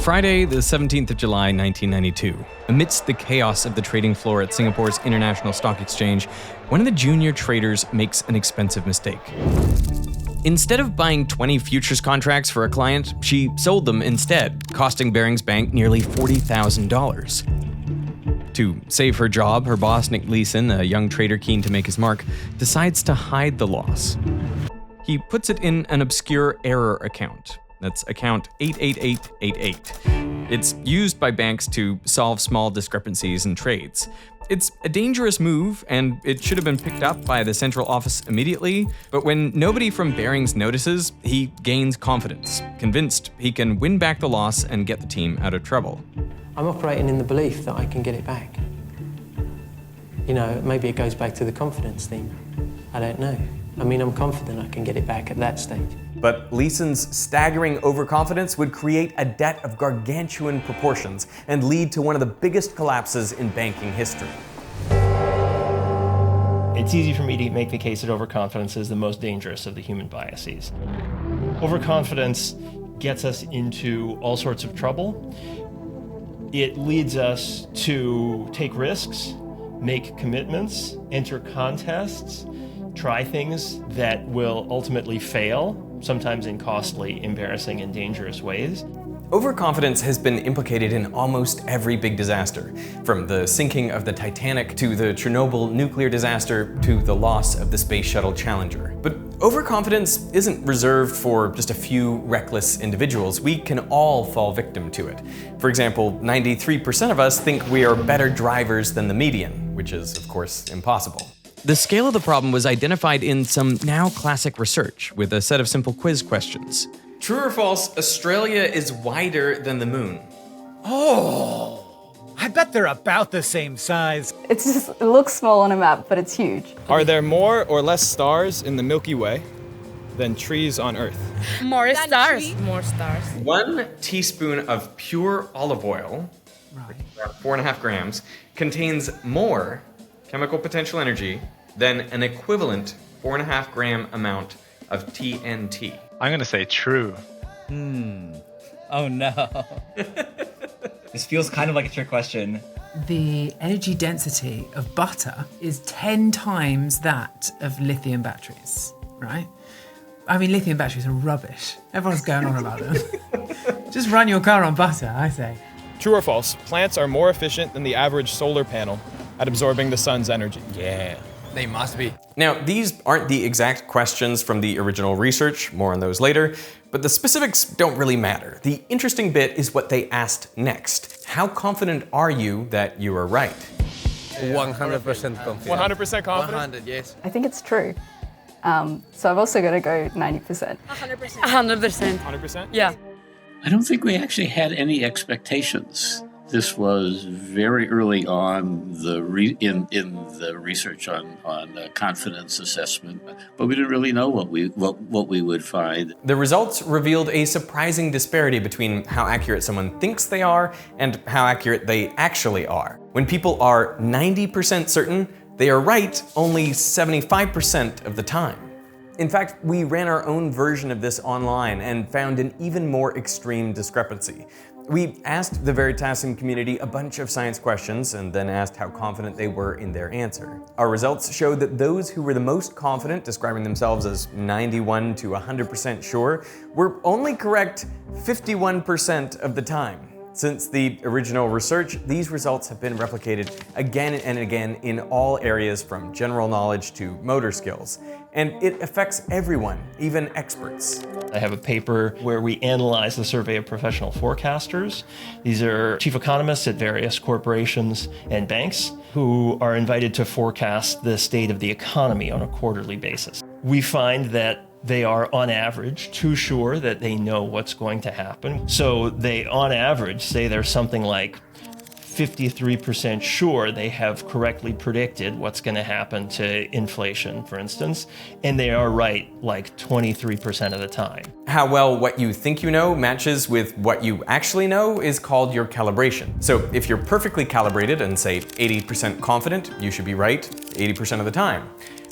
Friday, the 17th of July, 1992. Amidst the chaos of the trading floor at Singapore's International Stock Exchange, one of the junior traders makes an expensive mistake. Instead of buying 20 futures contracts for a client, she sold them instead, costing Barings Bank nearly $40,000. To save her job, her boss, Nick Leeson, a young trader keen to make his mark, decides to hide the loss. He puts it in an obscure error account. That's account 88888. It's used by banks to solve small discrepancies in trades. It's a dangerous move, and it should have been picked up by the central office immediately, but when nobody from Barings notices, he gains confidence, convinced he can win back the loss and get the team out of trouble. I'm operating in the belief that I can get it back. You know, maybe it goes back to the confidence thing. I don't know. I mean, I'm confident I can get it back at that stage. But Leeson's staggering overconfidence would create a debt of gargantuan proportions and lead to one of the biggest collapses in banking history. It's easy for me to make the case that overconfidence is the most dangerous of the human biases. Overconfidence gets us into all sorts of trouble. It leads us to take risks, make commitments, enter contests, try things that will ultimately fail, sometimes in costly, embarrassing, and dangerous ways. Overconfidence has been implicated in almost every big disaster, from the sinking of the Titanic to the Chernobyl nuclear disaster to the loss of the Space Shuttle Challenger. But overconfidence isn't reserved for just a few reckless individuals. We can all fall victim to it. For example, 93% of us think we are better drivers than the median, which is, of course, impossible. The scale of the problem was identified in some now classic research with a set of simple quiz questions. True or false, Australia is wider than the moon? Oh, I bet they're about the same size. It looks small on a map, but it's huge. Are there more or less stars in the Milky Way than trees on Earth? More stars. More stars. 1 teaspoon of pure olive oil, about 4.5 grams, contains more chemical potential energy than an equivalent 4.5 gram amount of TNT. I'm gonna say true. Oh no. This feels kind of like a trick question. The energy density of butter is 10 times that of lithium batteries, right? I mean, lithium batteries are rubbish. Everyone's going on about them. Just run your car on butter, I say. True or false, plants are more efficient than the average solar panel at absorbing the sun's energy? Yeah, they must be. Now, these aren't the exact questions from the original research, more on those later, but the specifics don't really matter. The interesting bit is what they asked next. How confident are you that you are right? 100% confident. 100% confident? 100, yes. I think it's true. So I've also got to go 90%. 100%. 100%. 100%? Yeah. I don't think we actually had any expectations. This was very early on in the research on confidence assessment, but we didn't really know what we would find. The results revealed a surprising disparity between how accurate someone thinks they are and how accurate they actually are. When people are 90% certain, they are right only 75% of the time. In fact, we ran our own version of this online and found an even more extreme discrepancy. We asked the Veritasium community a bunch of science questions and then asked how confident they were in their answer. Our results showed that those who were the most confident, describing themselves as 91 to 100% sure, were only correct 51% of the time. Since the original research, these results have been replicated again and again in all areas from general knowledge to motor skills. And it affects everyone, even experts. I have a paper where we analyze the survey of professional forecasters. These are chief economists at various corporations and banks who are invited to forecast the state of the economy on a quarterly basis. We find that they are, on average, too sure that they know what's going to happen. So they, on average, say there's something like 53% sure they have correctly predicted what's going to happen to inflation, for instance, and they are right like 23% of the time. How well what you think you know matches with what you actually know is called your calibration. So if you're perfectly calibrated and say 80% confident, you should be right 80% of the time.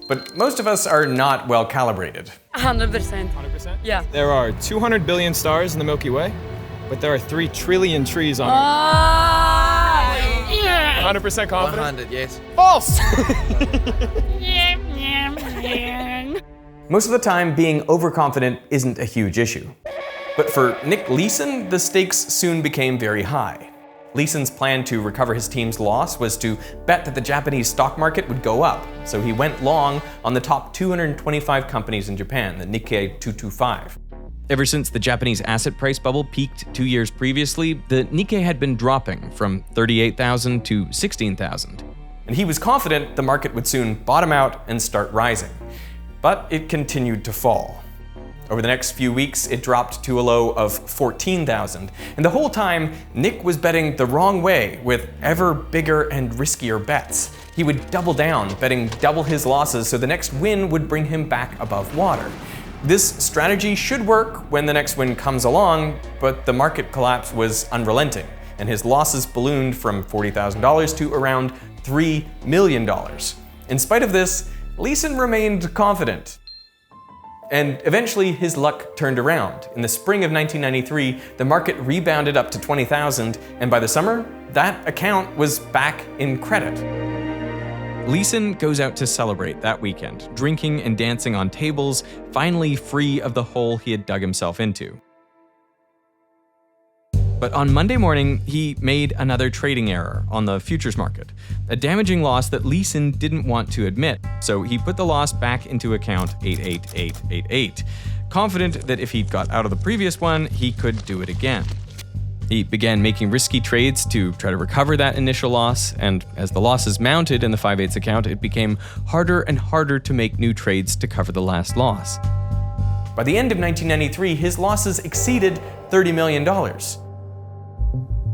But most of us are not well calibrated. 100%. 100%? Yeah. There are 200 billion stars in the Milky Way. But there are 3 trillion trees on Earth. 100% confident? 100, yes. False! Most of the time, being overconfident isn't a huge issue. But for Nick Leeson, the stakes soon became very high. Leeson's plan to recover his team's loss was to bet that the Japanese stock market would go up, so he went long on the top 225 companies in Japan, the Nikkei 225. Ever since the Japanese asset price bubble peaked 2 years previously, the Nikkei had been dropping from 38,000 to 16,000. And he was confident the market would soon bottom out and start rising. But it continued to fall. Over the next few weeks, it dropped to a low of 14,000. And the whole time, Nick was betting the wrong way with ever bigger and riskier bets. He would double down, betting double his losses so the next win would bring him back above water. This strategy should work when the next win comes along, but the market collapse was unrelenting, and his losses ballooned from $40,000 to around $3 million. In spite of this, Leeson remained confident. And eventually his luck turned around. In the spring of 1993, the market rebounded up to 20,000, and by the summer, that account was back in credit. Leeson goes out to celebrate that weekend, drinking and dancing on tables, finally free of the hole he had dug himself into. But on Monday morning, he made another trading error on the futures market, a damaging loss that Leeson didn't want to admit, so he put the loss back into account 88888, confident that if he got out of the previous one, he could do it again. He began making risky trades to try to recover that initial loss, and as the losses mounted in the 5/8 account, it became harder and harder to make new trades to cover the last loss. By the end of 1993, his losses exceeded $30 million.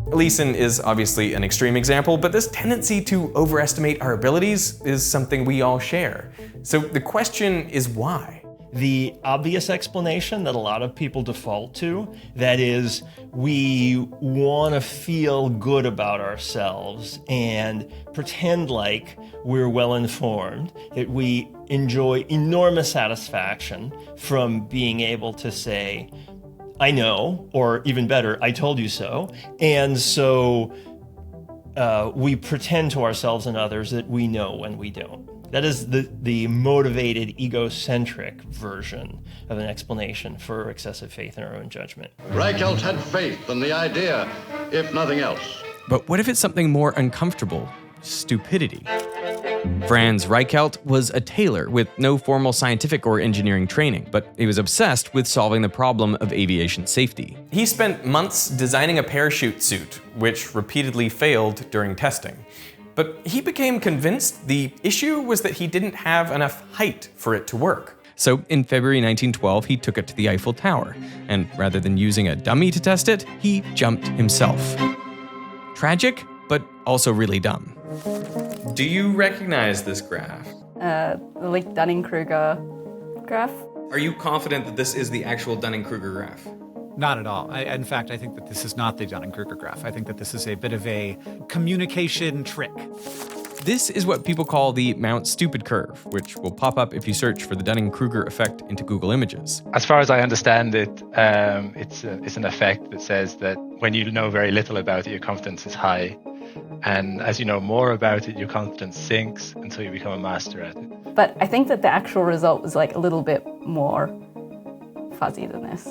Leeson is obviously an extreme example, but this tendency to overestimate our abilities is something we all share. So the question is why? The obvious explanation that a lot of people default to, that is, we want to feel good about ourselves and pretend like we're well informed, that we enjoy enormous satisfaction from being able to say, I know, or even better, I told you so. And so we pretend to ourselves and others that we know when we don't. That is the motivated, egocentric version of an explanation for excessive faith in our own judgment. Reichelt had faith in the idea, if nothing else. But what if it's something more uncomfortable? Stupidity. Franz Reichelt was a tailor with no formal scientific or engineering training, but he was obsessed with solving the problem of aviation safety. He spent months designing a parachute suit, which repeatedly failed during testing. But he became convinced the issue was that he didn't have enough height for it to work. So in February 1912, he took it to the Eiffel Tower, and rather than using a dummy to test it, he jumped himself. Tragic, but also really dumb. Do you recognize this graph? Like Dunning-Kruger graph. Are you confident that this is the actual Dunning-Kruger graph? Not at all. In fact, I think that this is not the Dunning-Kruger graph. I think that this is a bit of a communication trick. This is what people call the Mount Stupid curve, which will pop up if you search for the Dunning-Kruger effect into Google Images. As far as I understand it, it's an effect that says that when you know very little about it, your confidence is high. And as you know more about it, your confidence sinks until you become a master at it. But I think that the actual result was like a little bit more fuzzy than this.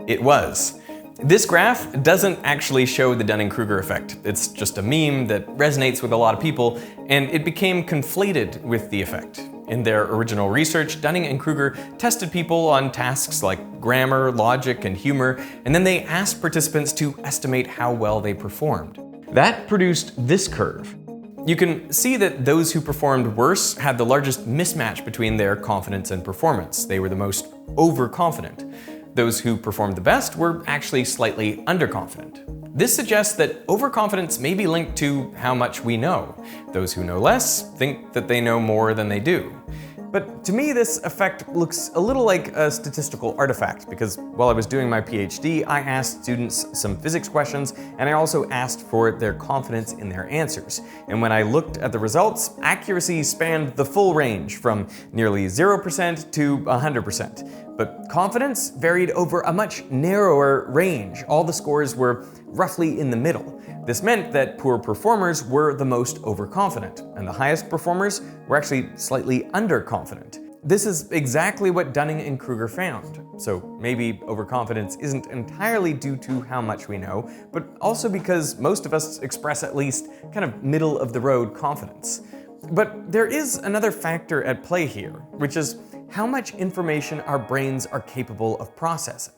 It was. This graph doesn't actually show the Dunning-Kruger effect. It's just a meme that resonates with a lot of people, and it became conflated with the effect. In their original research, Dunning and Kruger tested people on tasks like grammar, logic, and humor, and then they asked participants to estimate how well they performed. That produced this curve. You can see that those who performed worse had the largest mismatch between their confidence and performance. They were the most overconfident. Those who performed the best were actually slightly underconfident. This suggests that overconfidence may be linked to how much we know. Those who know less think that they know more than they do. But to me, this effect looks a little like a statistical artifact, because while I was doing my PhD, I asked students some physics questions, and I also asked for their confidence in their answers. And when I looked at the results, accuracy spanned the full range from nearly 0% to 100%. But confidence varied over a much narrower range. All the scores were roughly in the middle. This meant that poor performers were the most overconfident, and the highest performers were actually slightly underconfident. This is exactly what Dunning-Kruger found. So maybe overconfidence isn't entirely due to how much we know, but also because most of us express at least kind of middle-of-the-road confidence. But there is another factor at play here, which is how much information our brains are capable of processing.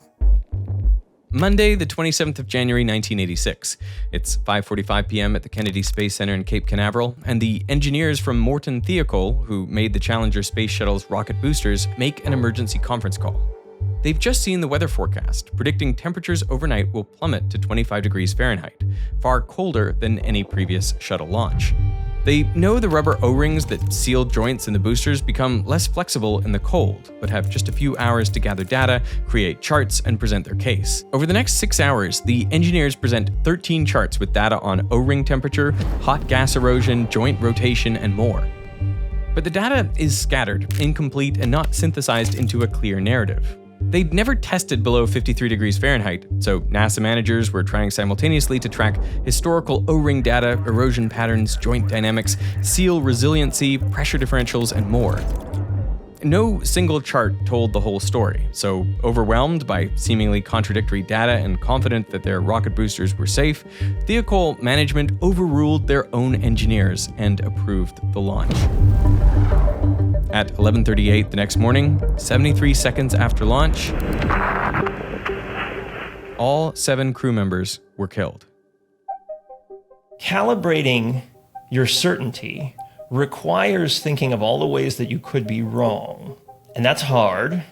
Monday, the 27th of January, 1986. It's 5:45 p.m. at the Kennedy Space Center in Cape Canaveral, and the engineers from Morton Thiokol, who made the Challenger space shuttle's rocket boosters, make an emergency conference call. They've just seen the weather forecast, predicting temperatures overnight will plummet to 25 degrees Fahrenheit, far colder than any previous shuttle launch. They know the rubber O-rings that seal joints in the boosters become less flexible in the cold, but have just a few hours to gather data, create charts, and present their case. Over the next 6 hours, the engineers present 13 charts with data on O-ring temperature, hot gas erosion, joint rotation, and more. But the data is scattered, incomplete, and not synthesized into a clear narrative. They'd never tested below 53 degrees Fahrenheit, so NASA managers were trying simultaneously to track historical O-ring data, erosion patterns, joint dynamics, seal resiliency, pressure differentials, and more. No single chart told the whole story, so overwhelmed by seemingly contradictory data and confident that their rocket boosters were safe, Thiokol management overruled their own engineers and approved the launch. At 11:38 the next morning, 73 seconds after launch, all 7 crew members were killed. Calibrating your certainty requires thinking of all the ways that you could be wrong. And that's hard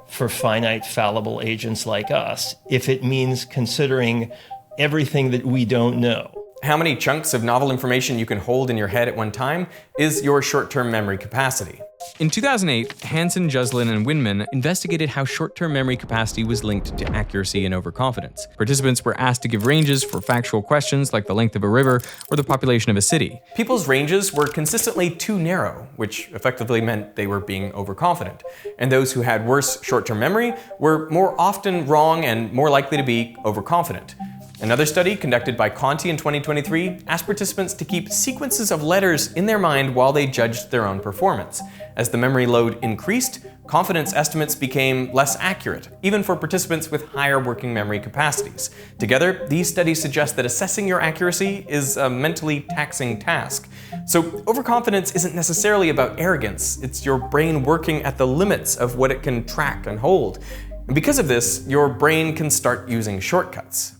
for finite, fallible agents like us if it means considering everything that we don't know. How many chunks of novel information you can hold in your head at one time is your short-term memory capacity. In 2008, Hansen, Juslin, and Winman investigated how short-term memory capacity was linked to accuracy and overconfidence. Participants were asked to give ranges for factual questions like the length of a river or the population of a city. People's ranges were consistently too narrow, which effectively meant they were being overconfident. And those who had worse short-term memory were more often wrong and more likely to be overconfident. Another study conducted by Conti in 2023 asked participants to keep sequences of letters in their mind while they judged their own performance. As the memory load increased, confidence estimates became less accurate, even for participants with higher working memory capacities. Together, these studies suggest that assessing your accuracy is a mentally taxing task. So overconfidence isn't necessarily about arrogance, it's your brain working at the limits of what it can track and hold. And because of this, your brain can start using shortcuts.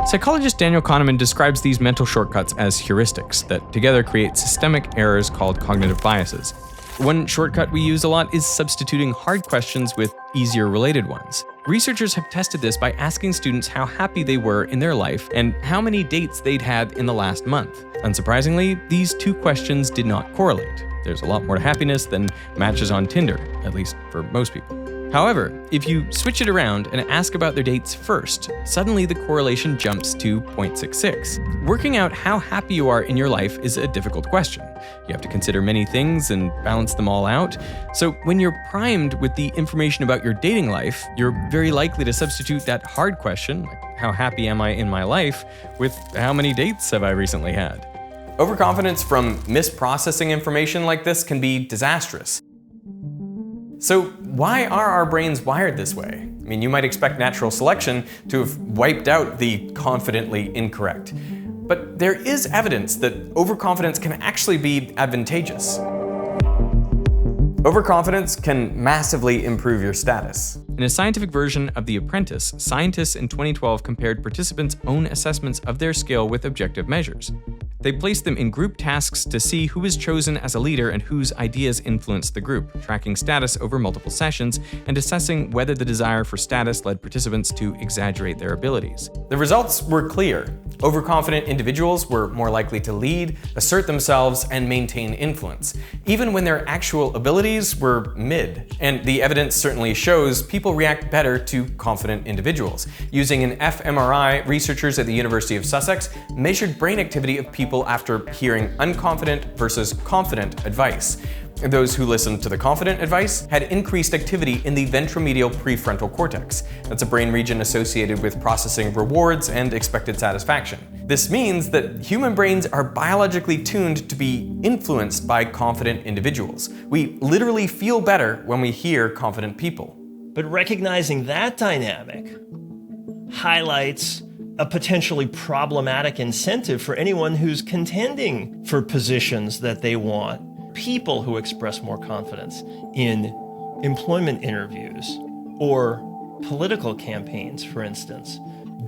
Psychologist Daniel Kahneman describes these mental shortcuts as heuristics that together create systemic errors called cognitive biases. One shortcut we use a lot is substituting hard questions with easier related ones. Researchers have tested this by asking students how happy they were in their life and how many dates they'd had in the last month. Unsurprisingly, these 2 questions did not correlate. There's a lot more to happiness than matches on Tinder, at least for most people. However, if you switch it around and ask about their dates first, suddenly the correlation jumps to 0.66. Working out how happy you are in your life is a difficult question. You have to consider many things and balance them all out. So when you're primed with the information about your dating life, you're very likely to substitute that hard question, like how happy am I in my life, with how many dates have I recently had? Overconfidence from misprocessing information like this can be disastrous. So why are our brains wired this way? I mean, you might expect natural selection to have wiped out the confidently incorrect. But there is evidence that overconfidence can actually be advantageous. Overconfidence can massively improve your status. In a scientific version of The Apprentice, scientists in 2012 compared participants' own assessments of their skill with objective measures. They placed them in group tasks to see who was chosen as a leader and whose ideas influenced the group, tracking status over multiple sessions and assessing whether the desire for status led participants to exaggerate their abilities. The results were clear. Overconfident individuals were more likely to lead, assert themselves, and maintain influence, even when their actual abilities were mid. And the evidence certainly shows people react better to confident individuals. Using an fMRI, researchers at the University of Sussex measured brain activity of people after hearing unconfident versus confident advice. Those who listened to the confident advice had increased activity in the ventromedial prefrontal cortex. That's a brain region associated with processing rewards and expected satisfaction. This means that human brains are biologically tuned to be influenced by confident individuals. We literally feel better when we hear confident people. But recognizing that dynamic highlights a potentially problematic incentive for anyone who's contending for positions that they want. People who express more confidence in employment interviews or political campaigns, for instance,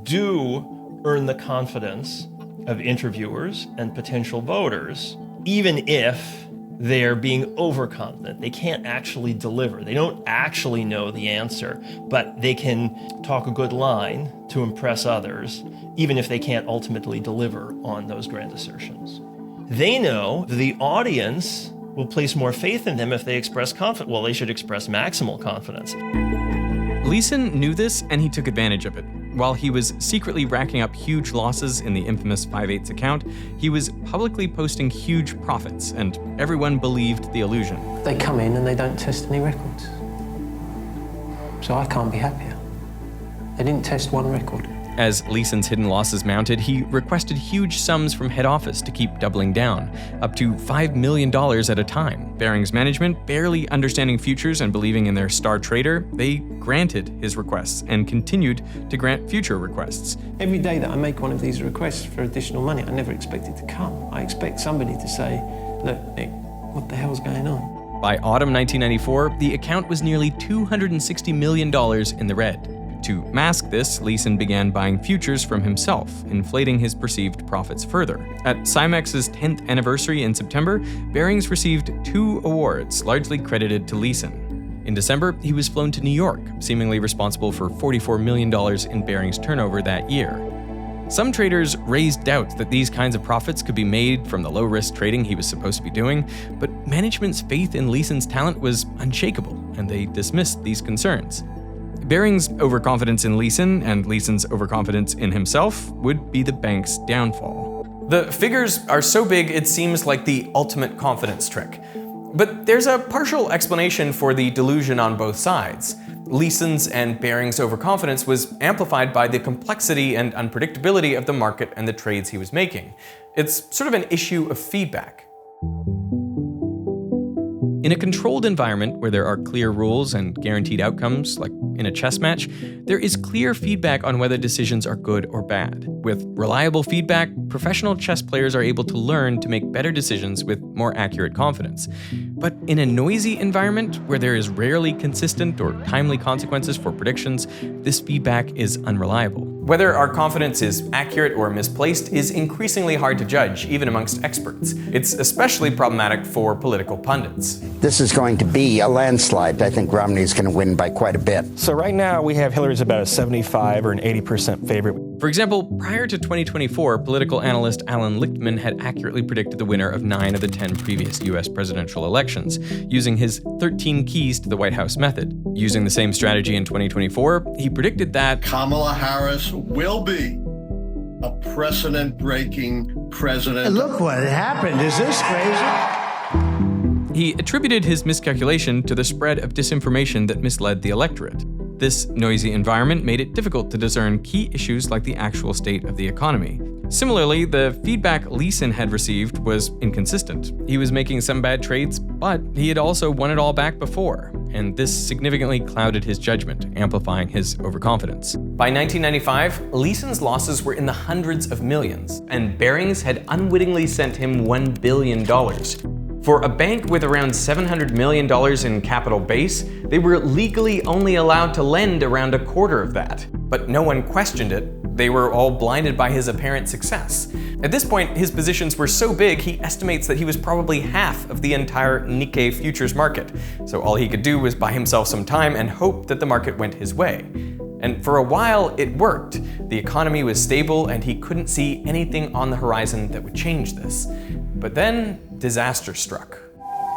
do earn the confidence of interviewers and potential voters, even if they're being overconfident. They can't actually deliver. They don't actually know the answer, but they can talk a good line to impress others, even if they can't ultimately deliver on those grand assertions. They know the audience will place more faith in them if they express confidence. Well, they should express maximal confidence. Leeson knew this, and he took advantage of it. While he was secretly racking up huge losses in the infamous 5/8 account, he was publicly posting huge profits, and everyone believed the illusion. They come in and they don't test any records. So I can't be happier. They didn't test one record. As Leeson's hidden losses mounted, he requested huge sums from head office to keep doubling down, up to $5 million at a time. Baring's management, barely understanding futures and believing in their star trader, they granted his requests and continued to grant future requests. Every day that I make one of these requests for additional money, I never expect it to come. I expect somebody to say, look, Nick, what the hell's going on? By autumn 1994, the account was nearly $260 million in the red. To mask this, Leeson began buying futures from himself, inflating his perceived profits further. At Cymex's 10th anniversary in September, Barings received 2 awards, largely credited to Leeson. In December, he was flown to New York, seemingly responsible for $44 million in Barings' turnover that year. Some traders raised doubts that these kinds of profits could be made from the low-risk trading he was supposed to be doing, but management's faith in Leeson's talent was unshakable, and they dismissed these concerns. Baring's overconfidence in Leeson and Leeson's overconfidence in himself would be the bank's downfall. The figures are so big it seems like the ultimate confidence trick. But there's a partial explanation for the delusion on both sides. Leeson's and Baring's overconfidence was amplified by the complexity and unpredictability of the market and the trades he was making. It's sort of an issue of feedback. In a controlled environment where there are clear rules and guaranteed outcomes, like in a chess match, there is clear feedback on whether decisions are good or bad. With reliable feedback, professional chess players are able to learn to make better decisions with more accurate confidence. But in a noisy environment where there is rarely consistent or timely consequences for predictions, this feedback is unreliable. Whether our confidence is accurate or misplaced is increasingly hard to judge, even amongst experts. It's especially problematic for political pundits. This is going to be a landslide. I think Romney's going to win by quite a bit. So right now we have Hillary's about a 75 or an 80% favorite. For example, prior to 2024, political analyst Alan Lichtman had accurately predicted the winner of 9 of the 10 previous US presidential elections, using his 13 keys to the White House method. Using the same strategy in 2024, he predicted that Kamala Harris will be a precedent-breaking president. And look what happened. Is this crazy? He attributed his miscalculation to the spread of disinformation that misled the electorate. This noisy environment made it difficult to discern key issues like the actual state of the economy. Similarly, the feedback Leeson had received was inconsistent. He was making some bad trades, but he had also won it all back before, and this significantly clouded his judgment, amplifying his overconfidence. By 1995, Leeson's losses were in the hundreds of millions, and Barings had unwittingly sent him $1 billion. For a bank with around $700 million in capital base, they were legally only allowed to lend around a quarter of that. But no one questioned it. They were all blinded by his apparent success. At this point, his positions were so big, he estimates that he was probably half of the entire Nikkei futures market. So all he could do was buy himself some time and hope that the market went his way. And for a while, it worked. The economy was stable and he couldn't see anything on the horizon that would change this. But then, disaster struck.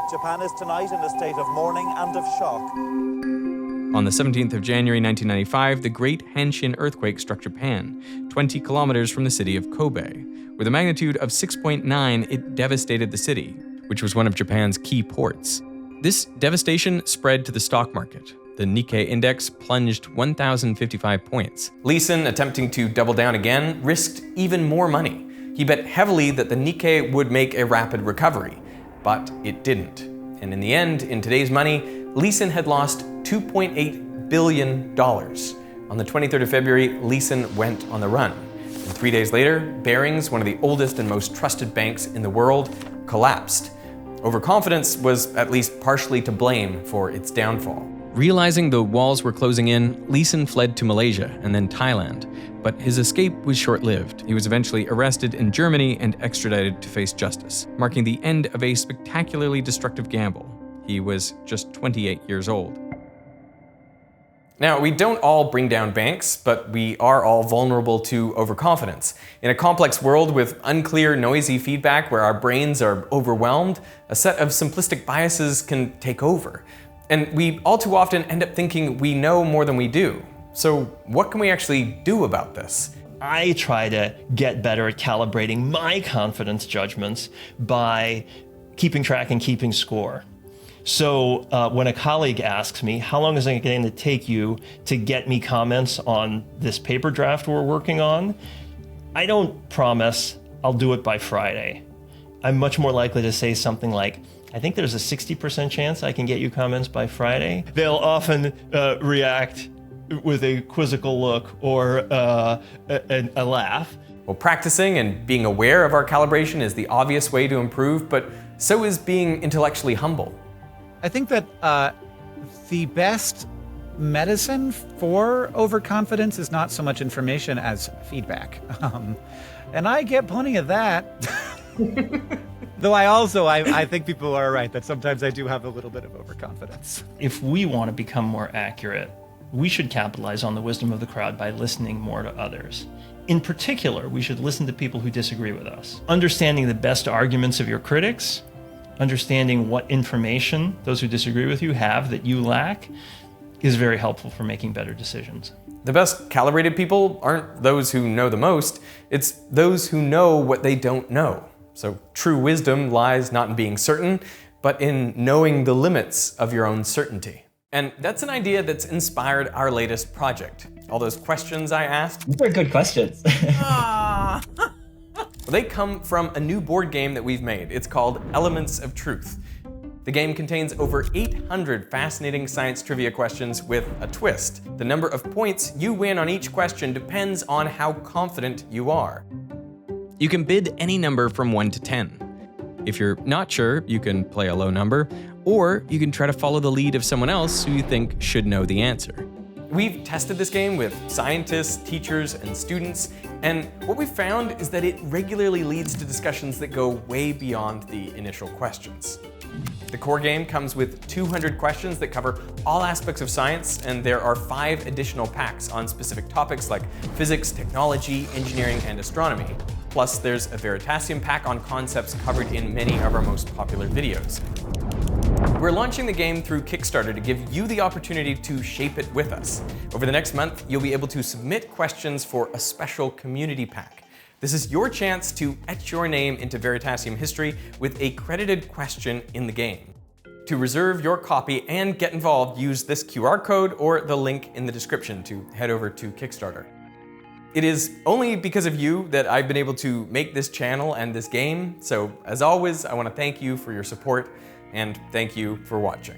Japan is tonight in a state of mourning and of shock. On the 17th of January 1995, the Great Hanshin earthquake struck Japan, 20 kilometers from the city of Kobe. With a magnitude of 6.9, it devastated the city. which was one of Japan's key ports. This devastation spread to the stock market. The Nikkei index plunged 1,055 points. Leeson, attempting to double down again, risked even more money. He bet heavily that the Nikkei would make a rapid recovery, but it didn't. And in the end, in today's money, Leeson had lost $2.8 billion. On the 23rd of February, Leeson went on the run. And 3 days later, Barings, one of the oldest and most trusted banks in the world, collapsed. Overconfidence was at least partially to blame for its downfall. Realizing the walls were closing in, Leeson fled to Malaysia and then Thailand. But his escape was short-lived. He was eventually arrested in Germany and extradited to face justice, marking the end of a spectacularly destructive gamble. He was just 28 years old. Now, we don't all bring down banks, but we are all vulnerable to overconfidence. In a complex world with unclear, noisy feedback where our brains are overwhelmed, a set of simplistic biases can take over. And we all too often end up thinking we know more than we do. So what can we actually do about this? I try to get better at calibrating my confidence judgments by keeping track and keeping score. So when a colleague asks me, how long is it going to take you to get me comments on this paper draft we're working on? I don't promise I'll do it by Friday. I'm much more likely to say something like, I think there's a 60% chance I can get you comments by Friday. They'll often react with a quizzical look or a laugh. Well, practicing and being aware of our calibration is the obvious way to improve, but so is being intellectually humble. I think that the best medicine for overconfidence is not so much information as feedback. And I get plenty of that. Though I think people are right that sometimes I do have a little bit of overconfidence. If we want to become more accurate, we should capitalize on the wisdom of the crowd by listening more to others. In particular, we should listen to people who disagree with us. Understanding the best arguments of your critics, understanding what information those who disagree with you have that you lack, is very helpful for making better decisions. The best calibrated people aren't those who know the most, it's those who know what they don't know. So true wisdom lies not in being certain, but in knowing the limits of your own certainty. And that's an idea that's inspired our latest project. All those questions I asked. These are good questions. Well, they come from a new board game that we've made. It's called Elements of Truth. The game contains over 800 fascinating science trivia questions with a twist. The number of points you win on each question depends on how confident you are. You can bid any number from 1 to 10. If you're not sure, you can play a low number, or you can try to follow the lead of someone else who you think should know the answer. We've tested this game with scientists, teachers, and students, and what we've found is that it regularly leads to discussions that go way beyond the initial questions. The core game comes with 200 questions that cover all aspects of science, and there are 5 additional packs on specific topics like physics, technology, engineering, and astronomy. Plus, there's a Veritasium pack on concepts covered in many of our most popular videos. We're launching the game through Kickstarter to give you the opportunity to shape it with us. Over the next month, you'll be able to submit questions for a special community pack. This is your chance to etch your name into Veritasium history with a credited question in the game. To reserve your copy and get involved, use this QR code or the link in the description to head over to Kickstarter. It is only because of you that I've been able to make this channel and this game, so as always, I want to thank you for your support, and thank you for watching.